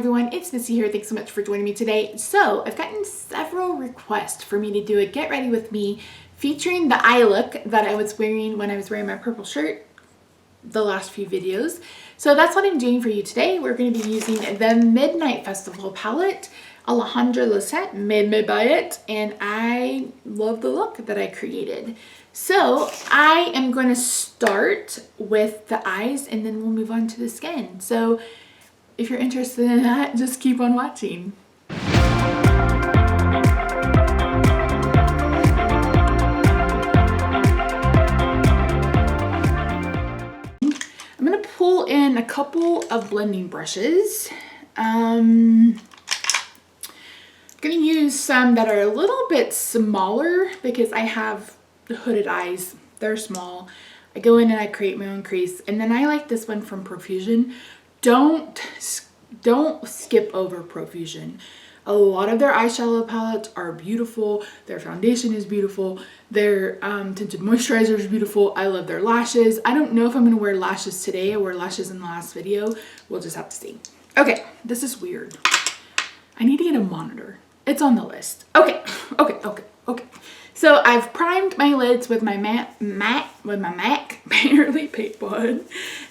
everyone, it's Missy here. Thanks so much for joining me today. So I've gotten several requests for me to do a get ready with me featuring the eye look that I was wearing when I was wearing my purple shirt the last few videos. So that's what I'm doing for you today. We're going to be using the Midnight Festival palette. Alejandra Lisette made me buy it and I love the look that I created. So I am going to start with the eyes and then we'll move on to the skin. So if you're interested in that, just keep on watching. I'm going to pull in a couple of blending brushes. I'm going to use some that are a little bit smaller because I have hooded eyes. They're small. I go in and I create my own crease. And then I like this one from Profusion. Don't skip over Profusion. A lot of their eyeshadow palettes are beautiful. Their foundation is beautiful. Their tinted moisturizer is beautiful. I love their lashes. I don't know if I'm going to wear lashes today. I wore lashes in the last video. We'll just have to see. Okay, this is weird. I need to get a monitor. It's on the list. Okay. So I've primed my lids with my MAC Painterly Paint Pod.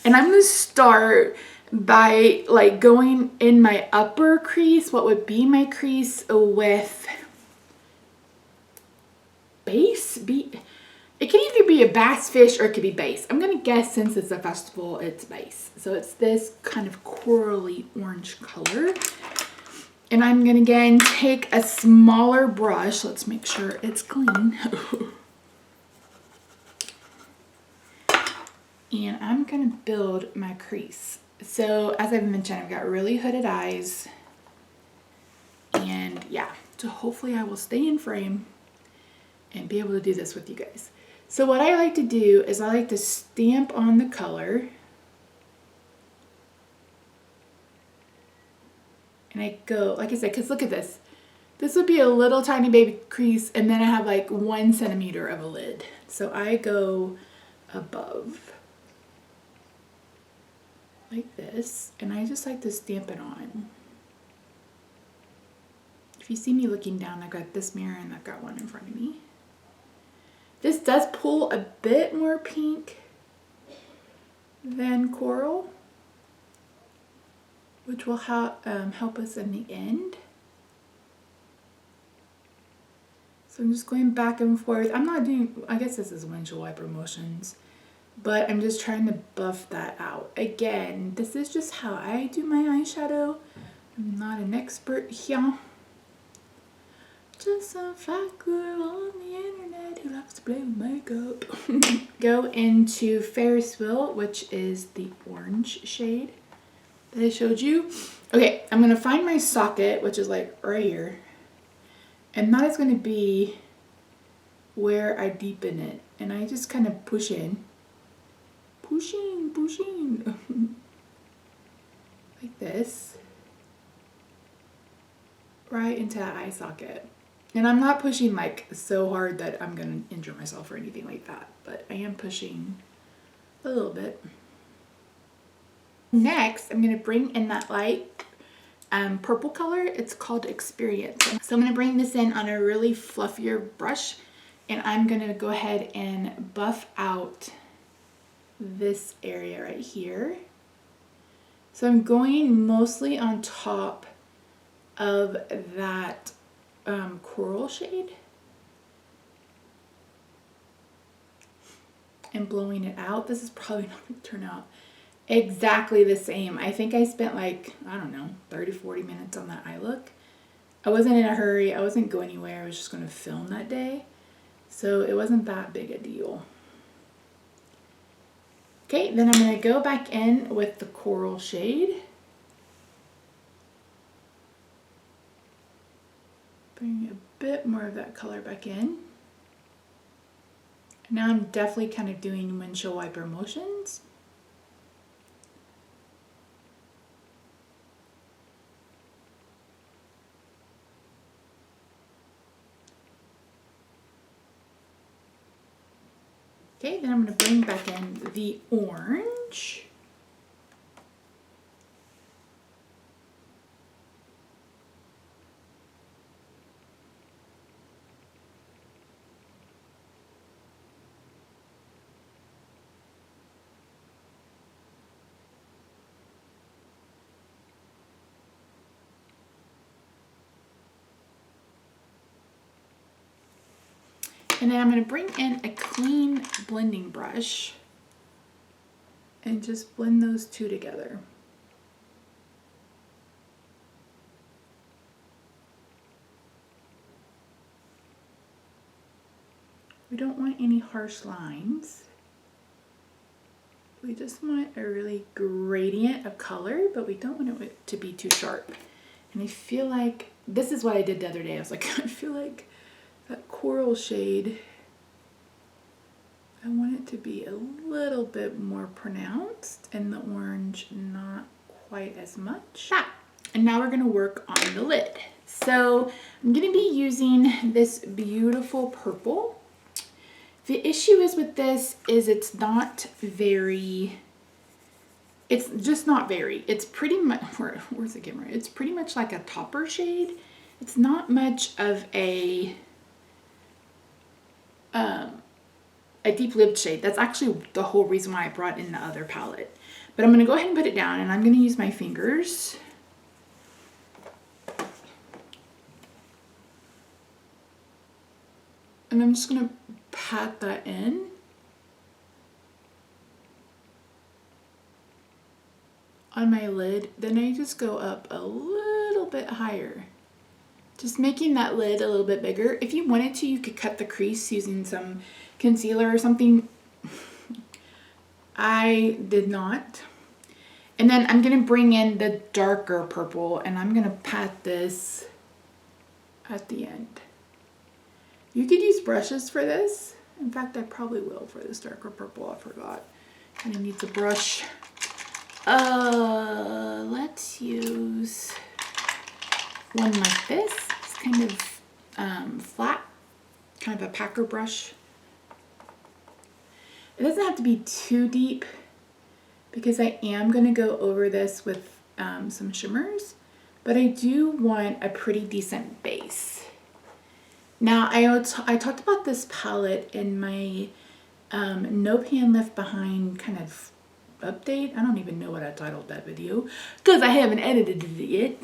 And I'm going to start by like going in my upper crease, what would be my crease, with base. It can either be a bass fish or it could be base. I'm going to guess since it's a festival, it's base. So it's this kind of corally orange color. And I'm going to again take a smaller brush. Let's make sure it's clean. And I'm going to build my crease. So as I've mentioned, I've got really hooded eyes. And yeah, so hopefully I will stay in frame and be able to do this with you guys. So what I like to do is I like to stamp on the color. And I go, like I said, because look at this. This would be a little tiny baby crease, and then I have like 1 centimeter of a lid. So I go above like this, and I just like to stamp it on. If you see me looking down, I've got this mirror and I've got one in front of me. This does pull a bit more pink than coral, which will help us in the end. So I'm just going back and forth. I'm not doing, I guess this is windshield wiper motions, but I'm just trying to buff that out. Again, this is just how I do my eyeshadow. I'm not an expert here. Just some fat girl on the internet who loves to play with makeup. Go into Ferris Wheel, which is the orange shade that I showed you. Okay, I'm going to find my socket, which is like right here. And that is going to be where I deepen it. And I just kind of push in. Pushing. Like this. Right into that eye socket. And I'm not pushing like so hard that I'm going to injure myself or anything like that. But I am pushing a little bit. Next, I'm going to bring in that light purple color. It's called Experience. So I'm going to bring this in on a really fluffier brush. And I'm going to go ahead and buff out this area right here. So I'm going mostly on top of that coral shade. And blowing it out. This is probably not going to turn out exactly the same. I think I spent like, I don't know, 30-40 minutes on that eye look. I wasn't in a hurry. I wasn't going anywhere. I was just going to film that day. So it wasn't that big a deal. Okay, then I'm going to go back in with the coral shade. Bring a bit more of that color back in. Now I'm definitely kind of doing windshield wiper motions. Okay, then I'm going to bring back in the orange. And then I'm going to bring in a clean blending brush and just blend those two together. We don't want any harsh lines. We just want a really gradient of color, but we don't want it to be too sharp. And I feel like, this is what I did the other day. I was like, I feel like that coral shade, I want it to be a little bit more pronounced, and the orange not quite as much. And now we're gonna work on the lid. So I'm gonna be using this beautiful purple. The issue is with this is it's just not very, it's pretty much, where's the camera? It's pretty much like a topper shade. It's not much of a deep lipped shade. That's actually the whole reason why I brought in the other palette. But I'm gonna go ahead and put it down, and I'm gonna use my fingers. And I'm just gonna pat that in. On my lid. Then I just go up a little bit higher. Just making that lid a little bit bigger. If you wanted to, you could cut the crease using some concealer or something. I did not. And then I'm gonna bring in the darker purple, and I'm gonna pat this at the end. You could use brushes for this. In fact, I probably will for this darker purple. I forgot. Kind of needs a brush. Let's use one like this. It's kind of flat, kind of a packer brush. It doesn't have to be too deep because I am going to go over this with some shimmers, but I do want a pretty decent base. Now, I talked about this palette in my No Pan Left Behind kind of update. I don't even know what I titled that video because I haven't edited it yet.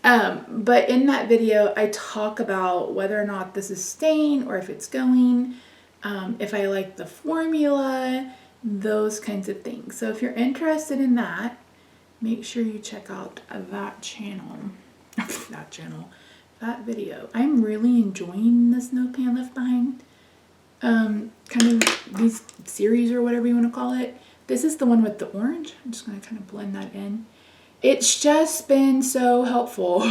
But in that video, I talk about whether or not this is staying or if it's going, if I like the formula, those kinds of things. So if you're interested in that, make sure you check out that channel. That video. I'm really enjoying this No Pan Left Behind kind of these series or whatever you want to call it. This is the one with the orange. I'm just going to kind of blend that in. It's just been so helpful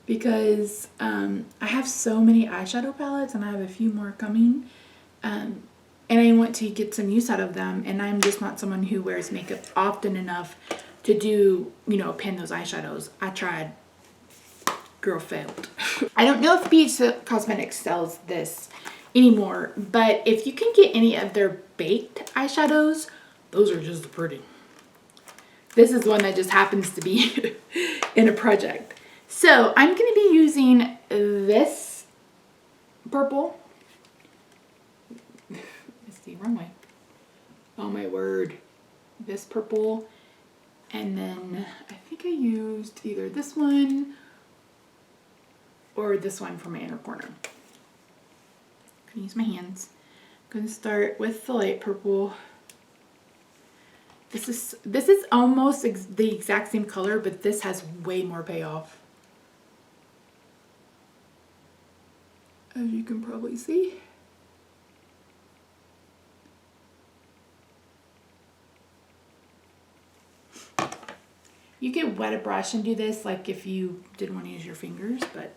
because I have so many eyeshadow palettes and I have a few more coming, and I want to get some use out of them, and I'm just not someone who wears makeup often enough to do, you know, pin those eyeshadows. I tried. Girl failed. I don't know if Beach Cosmetics sells this anymore, but if you can get any of their baked eyeshadows, those are just pretty. This is one that just happens to be in a project. So I'm going to be using this purple. It's the wrong way. Oh my word. This purple. And then I think I used either this one or this one for my inner corner. I'm gonna use my hands. I'm gonna start with the light purple. This is almost the exact same color, but this has way more payoff, as you can probably see. You could wet a brush and do this, like if you didn't want to use your fingers, but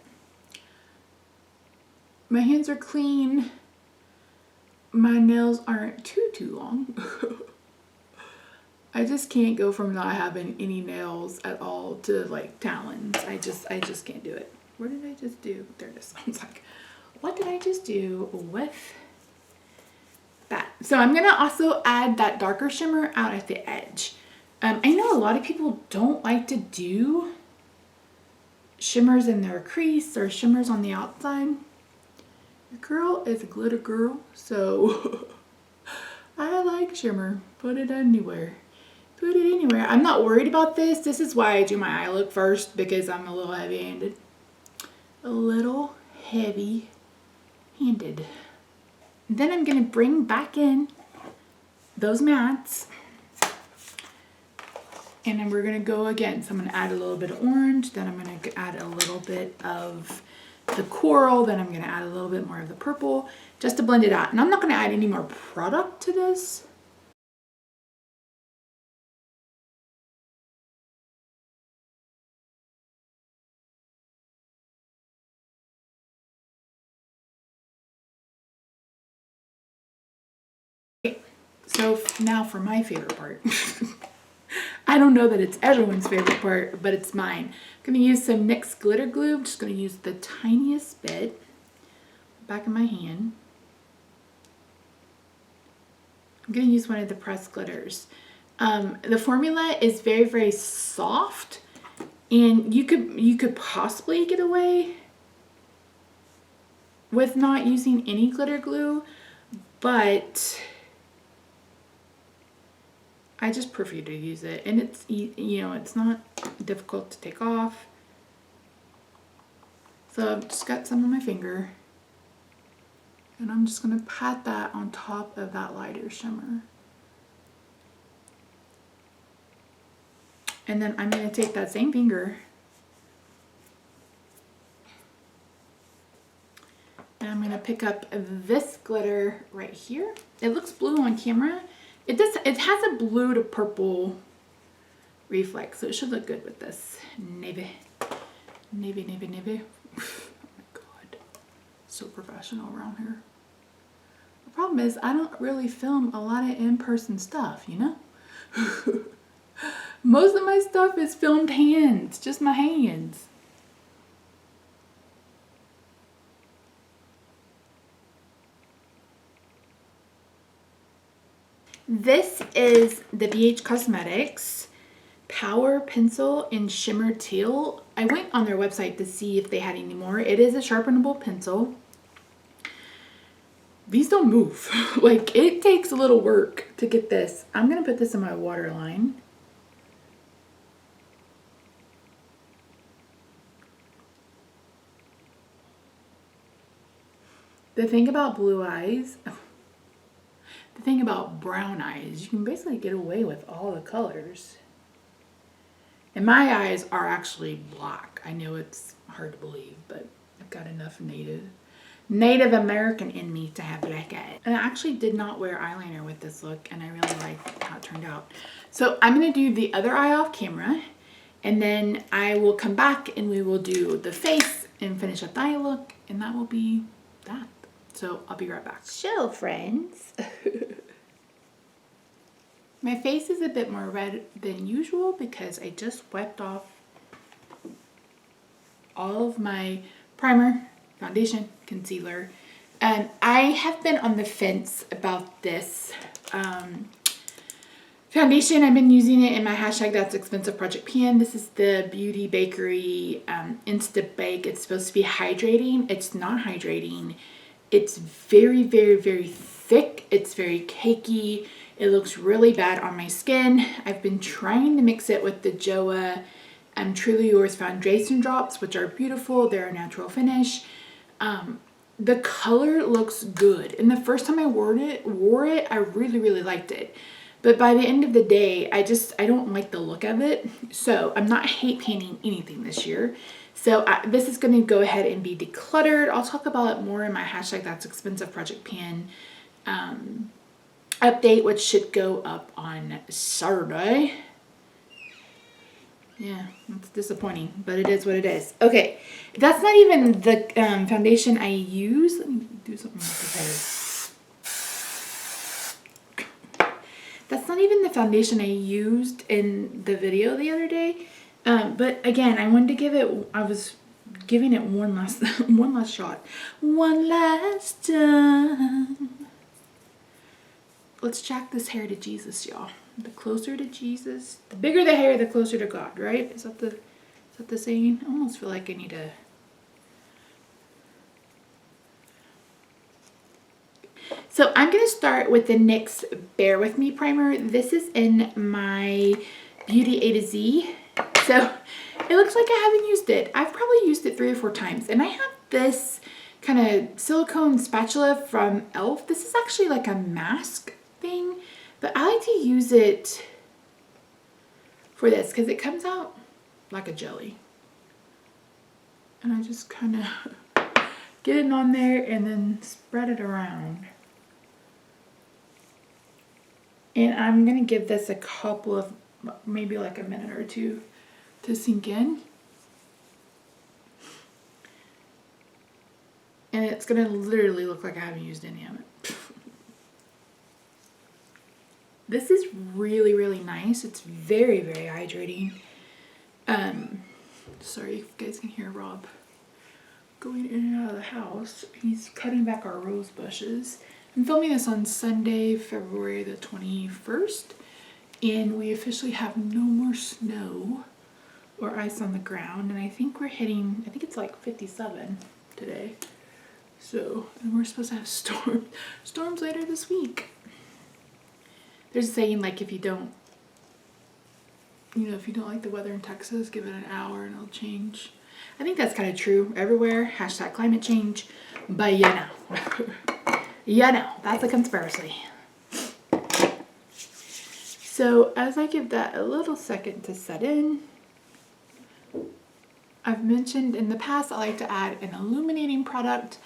my hands are clean. My nails aren't too long. I just can't go from not having any nails at all to like talons. I just can't do it. What did I just do? There it is. I was like, what did I just do with that? So I'm gonna also add that darker shimmer out at the edge. I know a lot of people don't like to do shimmers in their crease or shimmers on the outside. The girl is a glitter girl, so I like shimmer. Put it anywhere. Put it anywhere. I'm not worried about this. This is why I do my eye look first, because I'm a little heavy-handed. A little heavy handed. Then I'm going to bring back in those mattes. And then we're going to go again. So I'm going to add a little bit of orange. Then I'm going to add a little bit of the coral. Then I'm going to add a little bit more of the purple just to blend it out. And I'm not going to add any more product to this. So now for my favorite part. I don't know that it's everyone's favorite part, but it's mine. I'm going to use some Nyx Glitter Glue. I'm just going to use the tiniest bit. Back of my hand. I'm going to use one of the pressed glitters. The formula is very, very soft, and you could possibly get away with not using any glitter glue, but I just prefer to use it, and it's, you know, it's not difficult to take off. So I've just got some on my finger, and I'm just going to pat that on top of that lighter shimmer. And then I'm going to take that same finger and I'm going to pick up this glitter right here. It looks blue on camera. It has a blue to purple reflex, so it should look good with this. Navy. Navy, navy, navy. Oh my god. So professional around here. The problem is I don't really film a lot of in-person stuff, you know? Most of my stuff is filmed hands, just my hands. This is the BH Cosmetics Power Pencil in Shimmer Teal. I went on their website to see if they had any more. It is a sharpenable pencil. These don't move. Like, it takes a little work to get this. I'm going to put this in my waterline. The thing about blue eyes, the thing about brown eyes, you can basically get away with all the colors. And my eyes are actually black. I know it's hard to believe, but I've got enough Native American in me to have black eyes. And I actually did not wear eyeliner with this look, and I really like how it turned out. So I'm going to do the other eye off camera, and then I will come back and we will do the face and finish up the eye look, and that will be that. So I'll be right back. So friends, my face is a bit more red than usual because I just wiped off all of my primer, foundation, concealer. I have been on the fence about this foundation. I've been using it in my hashtag That's Expensive Project Pan. This is the Beauty Bakery Insta Bake. It's supposed to be hydrating. It's not hydrating. It's very, very, very thick. It's very cakey. It looks really bad on my skin. I've been trying to mix it with the JOA Truly Yours foundation drops, which are beautiful. They're a natural finish. The color looks good. And the first time I wore it, I really, really liked it. But by the end of the day, I don't like the look of it. So I'm not hate painting anything this year. So this is going to go ahead and be decluttered. I'll talk about it more in my hashtag That's Expensive Project Pan update, which should go up on Saturday. Yeah, it's disappointing, but it is what it is. Okay, that's not even the foundation I use. Let me do something with the hair. That's not even the foundation I used in the video the other day. But again, I wanted to give it, I was giving it one last shot. One last time. Let's jack this hair to Jesus, y'all. The closer to Jesus, the bigger the hair, the closer to God, right? Is that the saying? I almost feel like I need to. So I'm going to start with the NYX Bear With Me primer. This is in my Beauty A to Z. So it looks like I haven't used it. I've probably used it 3 or 4 times. And I have this kind of silicone spatula from e.l.f. This is actually like a mask thing, but I like to use it for this because it comes out like a jelly. And I just kind of get it on there and then spread it around. And I'm going to give this a couple of, maybe like a minute or two to sink in. And it's going to literally look like I haven't used any of it. This is really, really nice. It's very, very hydrating. Sorry if you guys can hear Rob going in and out of the house. He's cutting back our rose bushes. I'm filming this on Sunday, February the 21st. And we officially have no more snow or ice on the ground. And I think we're hitting, I think it's like 57 today. So, and we're supposed to have storms later this week. There's a saying, like, if you don't, you know, if you don't like the weather in Texas, give it an hour and it'll change. I think that's kind of true everywhere. Hashtag climate change. But you know. You know, that's a conspiracy. So as I give that a little second to set in, I've mentioned in the past I like to add an illuminating product.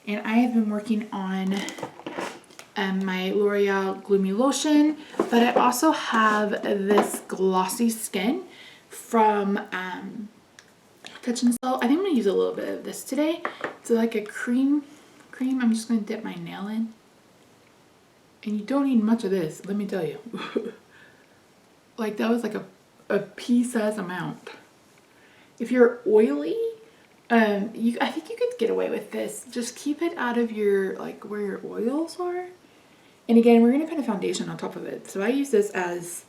And I have been working on my L'Oreal Gloomy Lotion, but I also have this glossy skin from Touch and Soul. I think I'm going to use a little bit of this today. It's like a cream. I'm just going to dip my nail in. And you don't need much of this, let me tell you. Like that was like a pea-sized amount. If you're oily, I think you could get away with this. Just keep it out of your, like, where your oils are. And again, we're going to put a foundation on top of it. So I use this as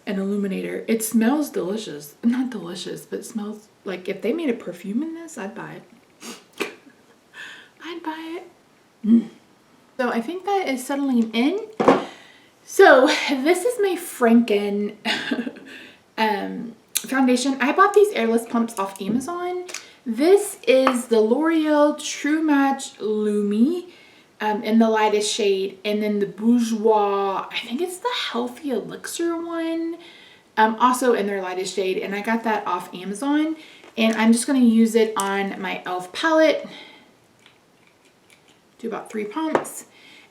an illuminator. It smells delicious. Not delicious, but it smells like if they made a perfume in this, I'd buy it. I'd buy it. So I think that is settling in. So this is my Franken foundation. I bought these airless pumps off Amazon. This is the L'Oreal True Match Lumi in the lightest shade. And then the Bourjois, I think it's the Healthy Elixir one, also in their lightest shade. And I got that off Amazon. And I'm just going to use it on my e.l.f. palette. Do about 3 pumps.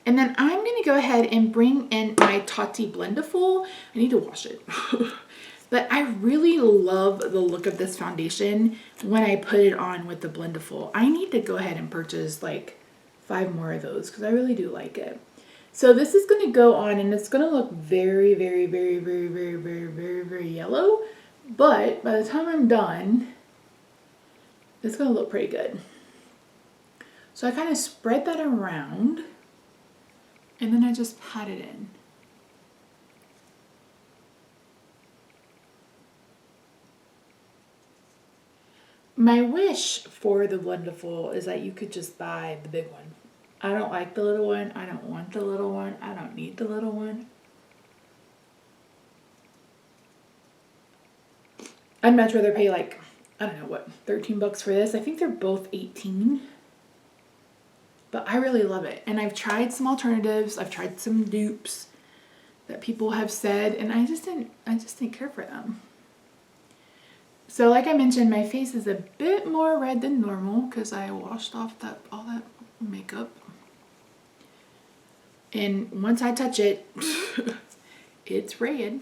And then I'm going to go ahead and bring in my Tati Blendiful. I need to wash it. But I really love the look of this foundation when I put it on with the Blendiful. I need to go ahead and purchase like 5 more of those because I really do like it. So this is going to go on and it's going to look very, very, very, very, very, very, very, very yellow. But by the time I'm done, it's going to look pretty good. So I kind of spread that around and then I just pat it in. My wish for the Blendiful is that you could just buy the big one. I don't like the little one. I don't want the little one. I don't need the little one. I'd much rather pay like, I don't know what, 13 bucks for this. I think they're both 18. But I really love it. And I've tried some alternatives. I've tried some dupes that people have said, and I just didn't care for them. So like I mentioned, my face is a bit more red than normal because I washed off all that makeup. And once I touch it, it's red.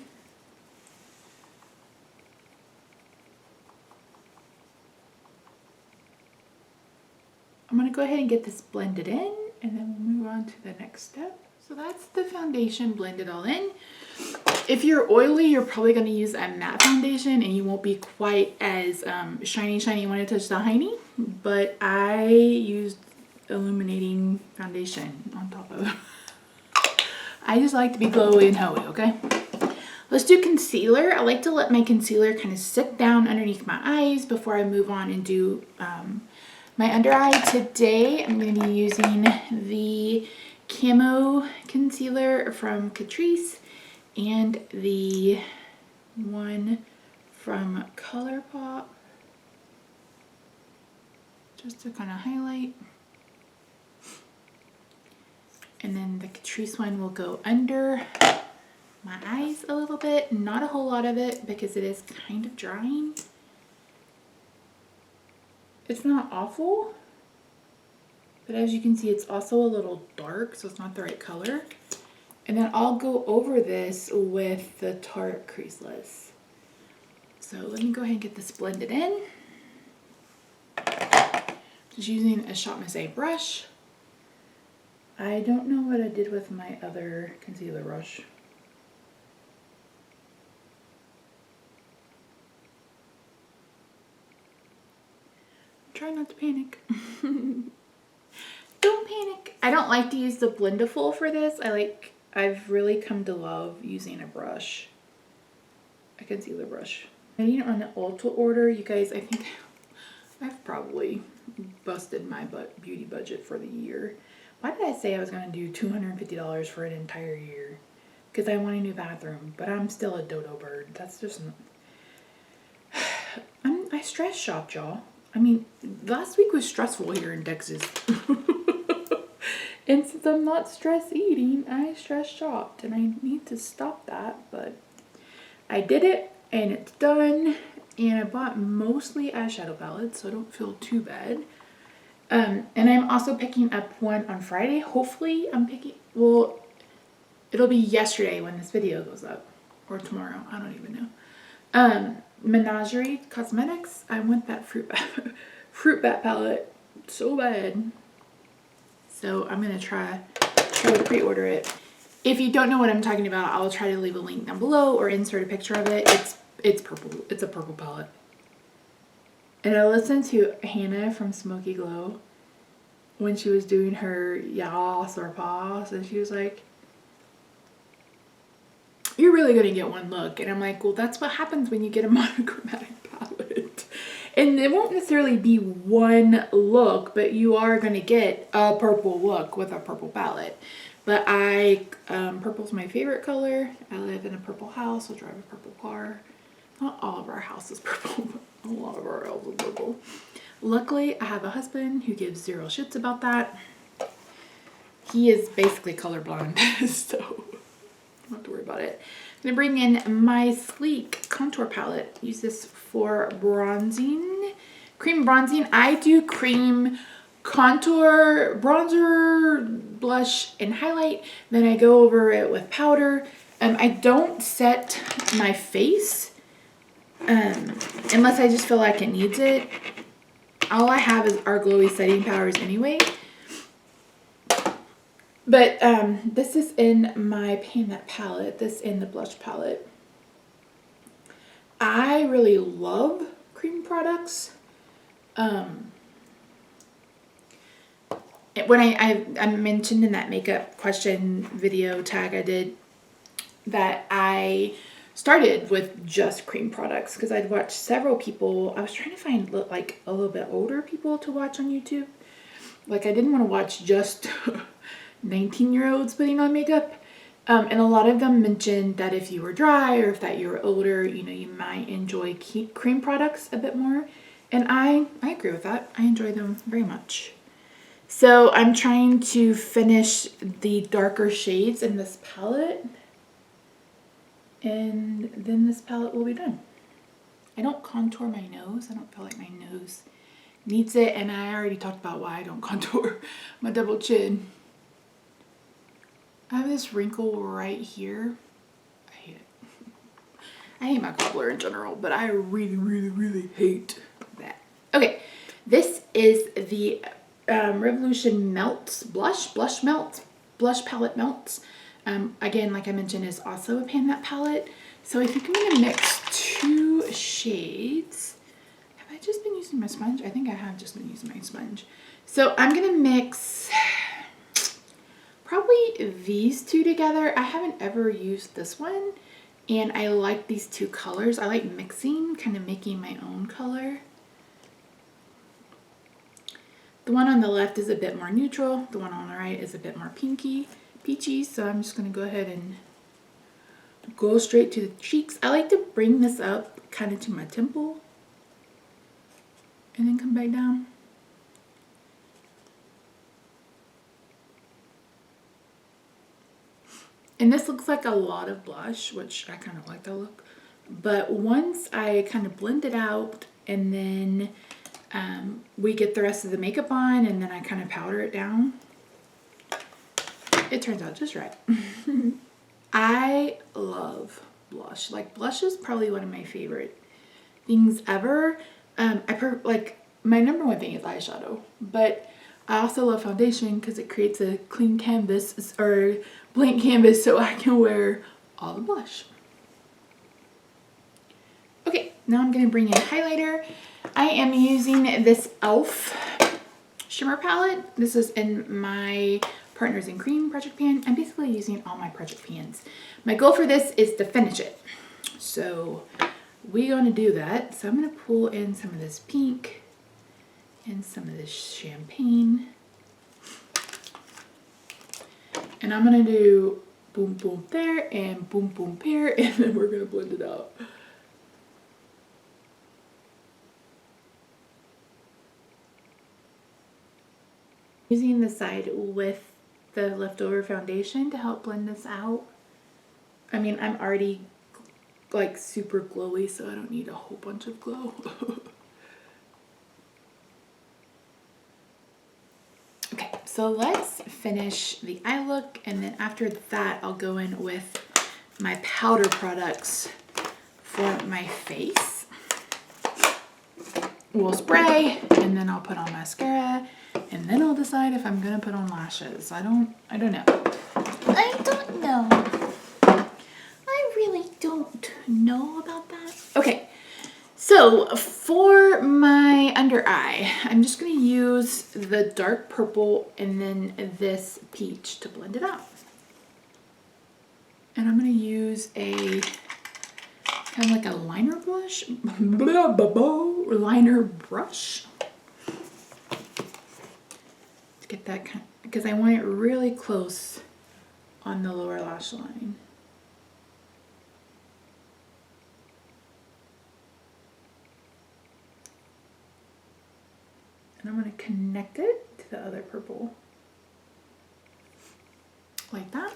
I'm going to go ahead and get this blended in and then we'll move on to the next step. So that's the foundation blended all in. If you're oily, you're probably going to use a matte foundation and you won't be quite as shiny when I touch the hiney. But I used illuminating foundation on top of it. I just like to be glowy and hoey, okay? Let's do concealer. I like to let my concealer kind of sit down underneath my eyes before I move on and do my under eye. Today I'm going to be using the Camo concealer from Catrice and the one from ColourPop just to kind of highlight. And then the Catrice one will go under my eyes a little bit. Not a whole lot of it because it is kind of drying. It's not awful, but as you can see, it's also a little dark, so it's not the right color. And then I'll go over this with the Tarte Creaseless. So let me go ahead and get this blended in. Just using a Shop Miss A brush. I don't know what I did with my other concealer brush. Try not to panic. Don't panic. I don't like to use the Blendiful for this. I've really come to love using a brush. A concealer brush. I need it on the Ulta order. You guys, I think I've probably busted my beauty budget for the year. Why did I say I was going to do $250 for an entire year? Because I want a new bathroom, but I'm still a dodo bird. That's just not... I stress shopped, y'all. I mean, last week was stressful here in Texas. And since I'm not stress eating, I stress shopped. And I need to stop that, but I did it and it's done. And I bought mostly eyeshadow palettes, so I don't feel too bad. And I'm also picking up one on Friday. Hopefully I'm picking, well, it'll be yesterday when this video goes up. Or tomorrow, I don't even know. Menagerie Cosmetics. I want that fruit bat palette so bad. So I'm gonna try to pre-order it. If you don't know what I'm talking about, I'll try to leave a link down below or insert a picture of it. It's purple. It's a purple palette. And I listened to Hannah from Smoky Glow when she was doing her yas or pas, and she was like, "You're really gonna get one look." And I'm like, well, that's what happens when you get a monochromatic palette. And it won't necessarily be one look, but you are gonna get a purple look with a purple palette. But purple's my favorite color. I live in a purple house, I drive a purple car. Not all of our house is purple, but a lot of our house is purple. Luckily, I have a husband who gives zero shits about that. He is basically colorblind, so don't have to worry about it. I'm gonna bring in my Sleek contour palette. Use this for bronzing, cream bronzing. I do cream contour, bronzer, blush, and highlight. Then I go over it with powder. I don't set my face unless I just feel like it needs it. All I have is our glowy setting powders anyway. But this is in my Pan palette, this in the blush palette. I really love cream products. When I mentioned in that makeup question video tag I did that I started with just cream products because I'd watched several people. I was trying to find like a little bit older people to watch on YouTube. Like I didn't want to watch just 19-year-olds putting on makeup. And a lot of them mentioned that if you were dry or if that you were older, you know, you might enjoy cream products a bit more. And I agree with that. I enjoy them very much. So I'm trying to finish the darker shades in this palette. And then this palette will be done. I don't contour my nose. I don't feel like my nose needs it. And I already talked about why I don't contour my double chin. I have this wrinkle right here. I hate it. I hate my cobbler in general, but I really, really, really hate that. Okay, this is the Revolution Melts blush palette melts. Again, like I mentioned, is also a Pan palette. So I think I'm gonna mix two shades. Have I just been using my sponge? I think I have just been using my sponge. So I'm gonna mix probably these two together. I haven't ever used this one, and I like these two colors. I like mixing, kind of making my own color. The one on the left is a bit more neutral. The one on the right is a bit more peachy. So I'm just going to go ahead and go straight to the cheeks. I like to bring this up kind of to my temple and then come back down. And this looks like a lot of blush, which I kind of like that look. But once I kind of blend it out and then we get the rest of the makeup on and then I kind of powder it down, it turns out just right. I love blush. Like, blush is probably one of my favorite things ever. Like, my number one thing is eyeshadow, but I also love foundation because it creates a clean canvas or blank canvas so I can wear all the blush. Okay, now I'm going to bring in highlighter. I am using this e.l.f. Shimmer palette. This is in my Partners in Cream project pan. I'm basically using all my project pans. My goal for this is to finish it. So we're going to do that. So I'm going to pull in some of this pink and some of this champagne. And I'm going to do boom, boom there and boom, boom there. And then we're going to blend it out. Using the side with the leftover foundation to help blend this out. I mean, I'm already like super glowy, so I don't need a whole bunch of glow. Okay, so let's finish the eye look, and then after that I'll go in with my powder products for my face. We'll spray, and then I'll put on mascara, and then I'll decide if I'm gonna put on lashes. I don't know. I don't know. I really don't know about that. Okay, so for my under eye, I'm just gonna use the dark purple and then this peach to blend it out. And I'm gonna use a kind of like a liner brush, liner brush. Get that kind, because I want it really close on the lower lash line. And I'm going to connect it to the other purple like that.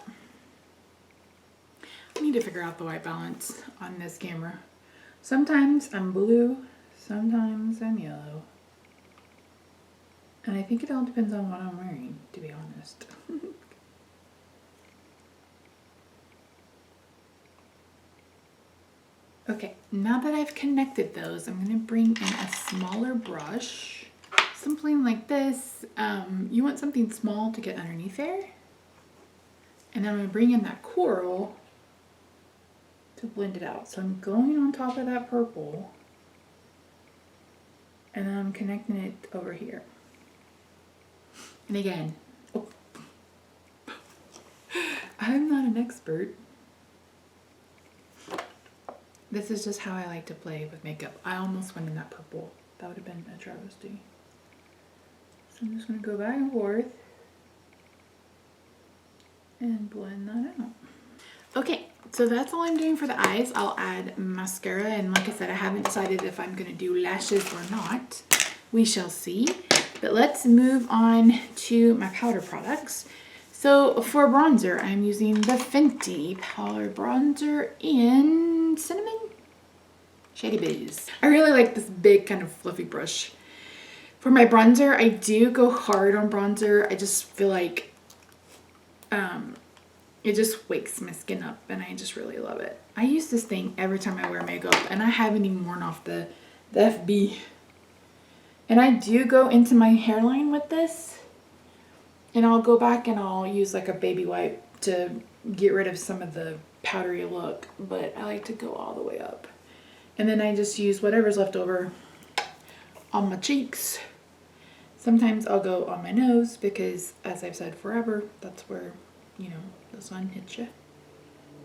I need to figure out the white balance on this camera. Sometimes I'm blue, sometimes I'm yellow. And I think it all depends on what I'm wearing, to be honest. Okay, now that I've connected those, I'm going to bring in a smaller brush. Something like this. You want something small to get underneath there. And then I'm going to bring in that coral to blend it out. So I'm going on top of that purple. And then I'm connecting it over here. And again, I'm not an expert. This is just how I like to play with makeup. I almost went in that purple. That would have been a travesty. So I'm just going to go back and forth and blend that out. Okay, so that's all I'm doing for the eyes. I'll add mascara, and like I said, I haven't decided if I'm going to do lashes or not. We shall see. But let's move on to my powder products. So for bronzer, I'm using the Fenty Powder Bronzer in Cinnamon Shady Biz. I really like this big kind of fluffy brush. For my bronzer, I do go hard on bronzer. I just feel like it just wakes my skin up, and I just really love it. I use this thing every time I wear makeup, and I haven't even worn off the FB. And I do go into my hairline with this, and I'll go back and I'll use like a baby wipe to get rid of some of the powdery look, but I like to go all the way up. And then I just use whatever's left over on my cheeks. Sometimes I'll go on my nose because, as I've said forever, that's where, you know, the sun hits you.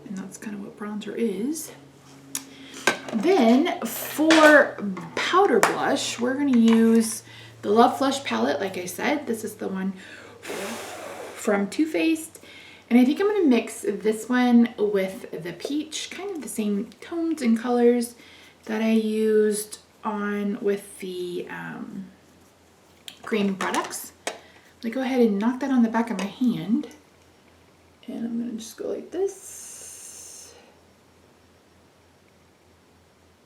And that's kind of what bronzer is. Then for powder blush, we're going to use the Love Flush palette. Like I said, this is the one from Too Faced. And I think I'm going to mix this one with the peach, kind of the same tones and colors that I used on with the cream products. I'm going to go ahead and knock that on the back of my hand. And I'm gonna just go like this.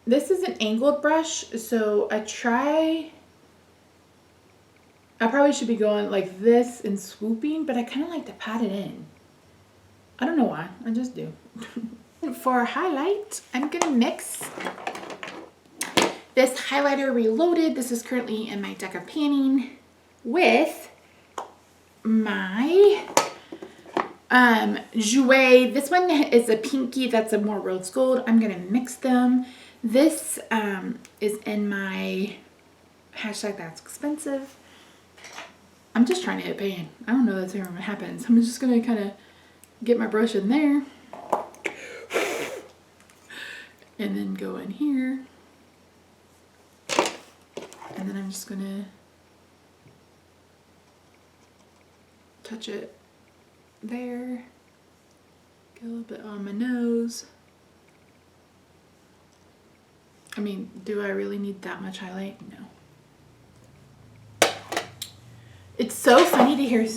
This is an angled brush, so I probably should be going like this and swooping, but I kind of like to pat it in. I don't know why, I just do. For highlight, I'm gonna mix this highlighter Reloaded. This is currently in my deck of panning with my Jouer. This one is a pinky, that's a more rose gold. I'm gonna mix them. This is in my hashtag that's expensive. I'm just trying to hit pan. I don't know that's ever what happens. I'm just gonna kind of get my brush in there and then go in here. And then I'm just gonna touch it there. Get a little bit on my nose. I mean, do I really need that much highlight? No. It's so funny to hear.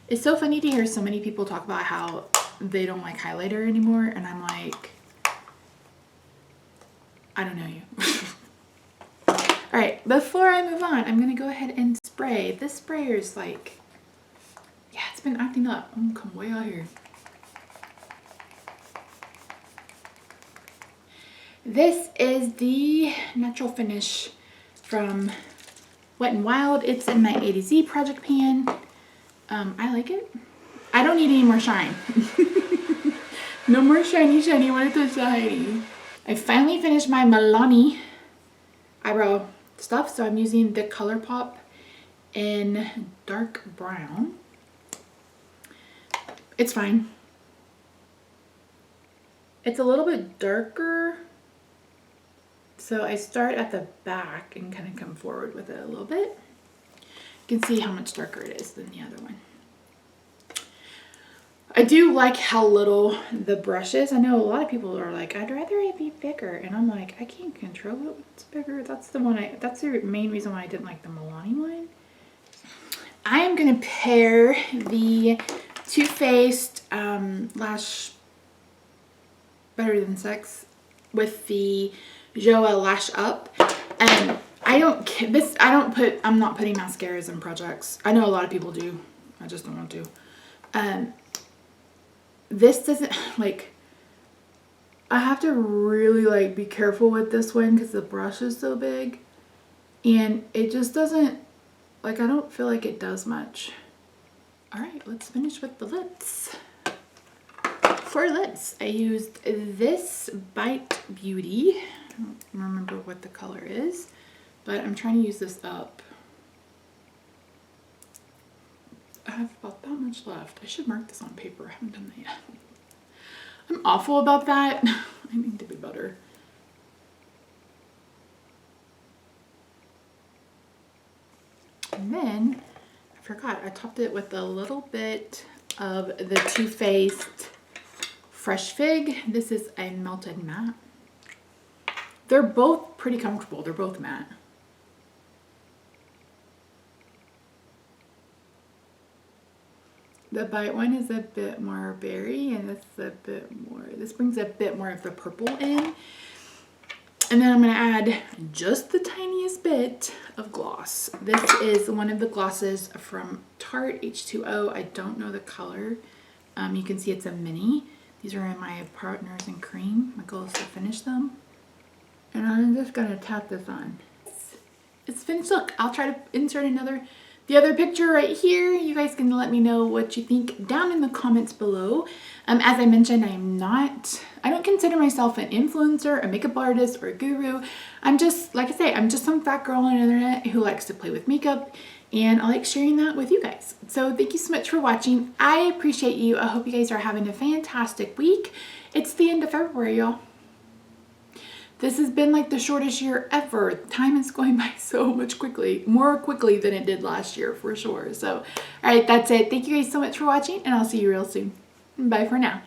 It's so funny to hear so many people talk about how they don't like highlighter anymore, and I'm like, I don't know you. All right, before I move on, I'm gonna go ahead and spray. This sprayer is like, yeah, it's been acting up. I'm gonna come way out here. This is the Natural Finish from Wet n Wild. It's in my A to Z project pan. I like it. I don't need any more shine. No more shiny when it's so shiny. I finally finished my Milani eyebrow stuff, so I'm using the ColourPop in dark brown. It's fine. It's a little bit darker, so I start at the back and kind of come forward with it a little bit. You can see how much darker it is than the other one. I do like how little the brush is. I know a lot of people are like, I'd rather it be bigger, and I'm like, I can't control it when it's bigger. That's the one that's the main reason why I didn't like the Milani one. I am gonna pair the Too Faced Lash Better Than Sex with the Joa Lash Up, and I'm not putting mascaras in projects. I know a lot of people do. I just don't want to. This doesn't, like, I have to really like be careful with this one because the brush is so big, and it just doesn't, like, I don't feel like it does much. All right, let's finish with the lips. For lips, I used this Bite Beauty. I don't remember what the color is, but I'm trying to use this up. I have about that much left. I should mark this on paper. I haven't done that yet. I'm awful about that. I need to be better. And then, I forgot, I topped it with a little bit of the Too Faced Fresh Fig. This is a melted matte. They're both pretty comfortable. They're both matte. The Bite one is a bit more berry, and this is a bit more, this brings a bit more of the purple in. And then I'm going to add just the tiniest bit of gloss. This is one of the glosses from Tarte H2O. I don't know the color. You can see it's a mini. These are in my Partners in Cream. My goal is to finish them. And I'm just going to tap this on. It's finished. Look, I'll try to insert the other picture right here. You guys can let me know what you think down in the comments below. As I mentioned, I don't consider myself an influencer, a makeup artist, or a guru. I'm just, like I say, I'm just some fat girl on the internet who likes to play with makeup, and I like sharing that with you guys. So thank you so much for watching. I appreciate you. I hope you guys are having a fantastic week. It's the end of February, y'all. This has been like the shortest year ever. Time is going by so much quickly, more quickly than it did last year for sure. So, all right, that's it. Thank you guys so much for watching, and I'll see you real soon. Bye for now.